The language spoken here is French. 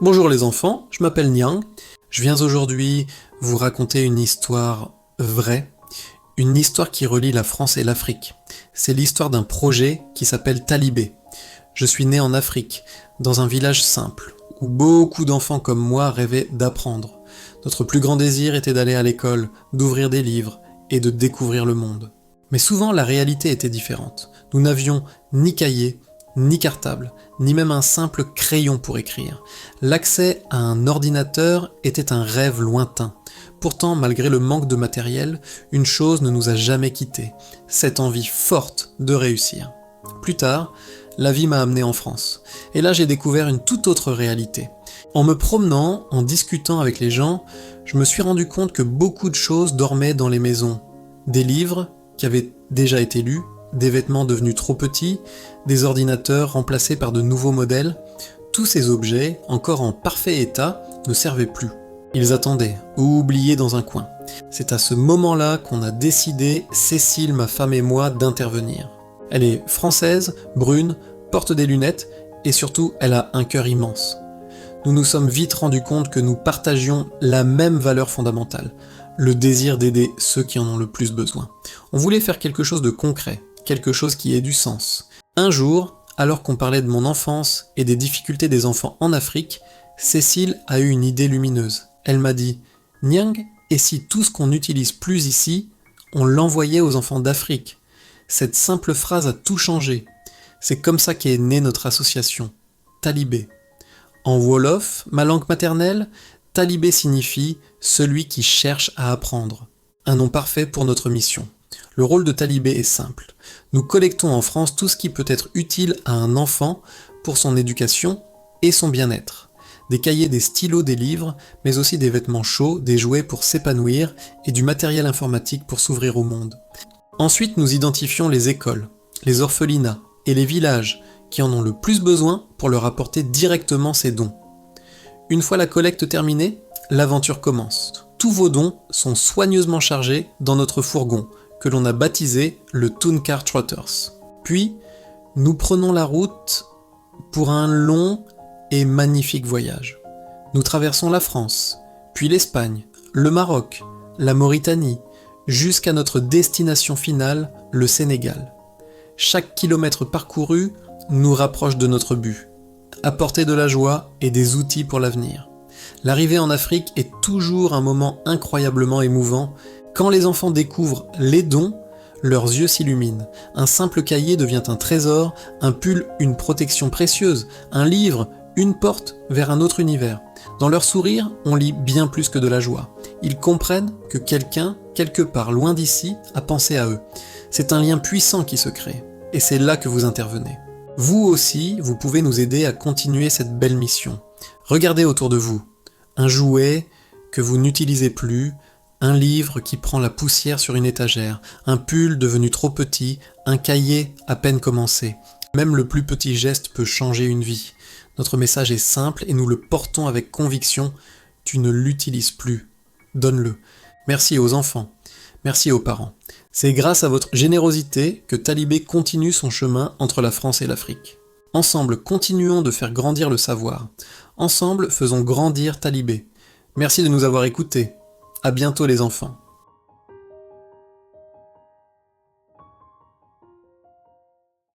Bonjour les enfants, je m'appelle Niang. Je viens aujourd'hui vous raconter une histoire vraie, une histoire qui relie la France et l'Afrique. C'est l'histoire d'un projet qui s'appelle Talibé. Je suis né en Afrique, dans un village simple, où beaucoup d'enfants comme moi rêvaient d'apprendre. Notre plus grand désir était d'aller à l'école, d'ouvrir des livres et de découvrir le monde. Mais souvent la réalité était différente. Nous n'avions ni cahier, ni cartable, ni même un simple crayon pour écrire. L'accès à un ordinateur était un rêve lointain. Pourtant, malgré le manque de matériel, une chose ne nous a jamais quittés, cette envie forte de réussir. Plus tard, la vie m'a amené en France, et là j'ai découvert une toute autre réalité. En me promenant, en discutant avec les gens, je me suis rendu compte que beaucoup de choses dormaient dans les maisons. Des livres qui avaient déjà été lus, des vêtements devenus trop petits, des ordinateurs remplacés par de nouveaux modèles, tous ces objets, encore en parfait état, ne servaient plus. Ils attendaient, ou oubliés dans un coin. C'est à ce moment-là qu'on a décidé, Cécile, ma femme et moi, d'intervenir. Elle est française, brune, porte des lunettes, et surtout, elle a un cœur immense. Nous nous sommes vite rendus compte que nous partagions la même valeur fondamentale, le désir d'aider ceux qui en ont le plus besoin. On voulait faire quelque chose de concret, quelque chose qui ait du sens. Un jour, alors qu'on parlait de mon enfance et des difficultés des enfants en Afrique, Cécile a eu une idée lumineuse. Elle m'a dit « Niang, et si tout ce qu'on n'utilise plus ici, on l'envoyait aux enfants d'Afrique ?» Cette simple phrase a tout changé. C'est comme ça qu'est née notre association, Talibé. En Wolof, ma langue maternelle, Talibé signifie « celui qui cherche à apprendre ». Un nom parfait pour notre mission. Le rôle de Talibé est simple. Nous collectons en France tout ce qui peut être utile à un enfant pour son éducation et son bien-être. Des cahiers, des stylos, des livres, mais aussi des vêtements chauds, des jouets pour s'épanouir et du matériel informatique pour s'ouvrir au monde. Ensuite, nous identifions les écoles, les orphelinats et les villages qui en ont le plus besoin pour leur apporter directement ces dons. Une fois la collecte terminée, l'aventure commence. Tous vos dons sont soigneusement chargés dans notre fourgon, que l'on a baptisé le Tooncar Trotters. Puis, nous prenons la route pour un long et magnifique voyage. Nous traversons la France, puis l'Espagne, le Maroc, la Mauritanie, jusqu'à notre destination finale, le Sénégal. Chaque kilomètre parcouru nous rapproche de notre but, apporter de la joie et des outils pour l'avenir. L'arrivée en Afrique est toujours un moment incroyablement émouvant. Quand les enfants découvrent les dons, leurs yeux s'illuminent. Un simple cahier devient un trésor, un pull une protection précieuse, un livre une porte vers un autre univers. Dans leur sourire, on lit bien plus que de la joie. Ils comprennent que quelqu'un, quelque part loin d'ici, a pensé à eux. C'est un lien puissant qui se crée, et c'est là que vous intervenez. Vous aussi, vous pouvez nous aider à continuer cette belle mission. Regardez autour de vous. Un jouet que vous n'utilisez plus, un livre qui prend la poussière sur une étagère, un pull devenu trop petit, un cahier à peine commencé. Même le plus petit geste peut changer une vie. Notre message est simple et nous le portons avec conviction. Tu ne l'utilises plus. Donne-le. Merci aux enfants. Merci aux parents. C'est grâce à votre générosité que Talibé continue son chemin entre la France et l'Afrique. Ensemble, continuons de faire grandir le savoir. Ensemble, faisons grandir Talibé. Merci de nous avoir écoutés. À bientôt les enfants.